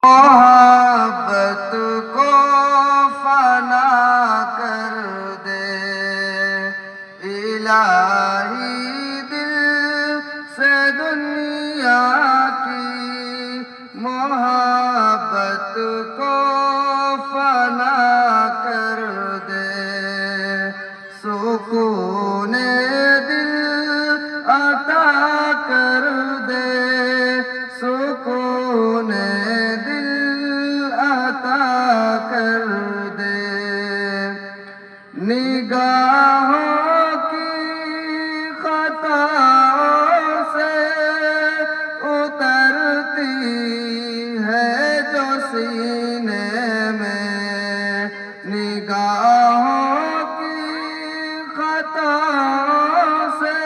मोहब्बत को फना कर दे इलाही, दिल से दुनिया की मोहब्बत को फना कर दे। सुकून दिल अता कर दे, सुकून कर दे। निगाहों की खताओं से उतरती है जो सीने में, निगाहों की खताओं से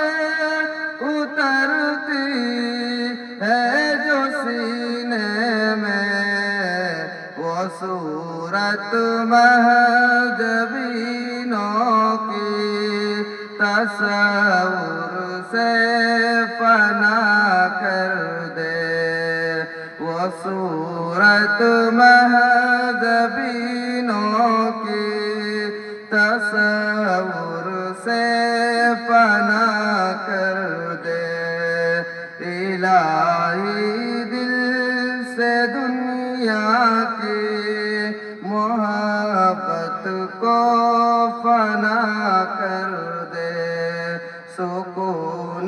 उतरती है जो सीने में, वो सूरत महजबीनों की तस्वुर से फना कर दे। वो सूरत महजबीनों की तस्वुर से फना कर दे। इलाही, दिल से दुनिया की मोहब्बत को फना कर दे। सुकून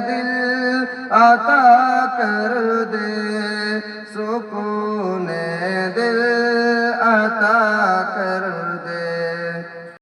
दिल अता कर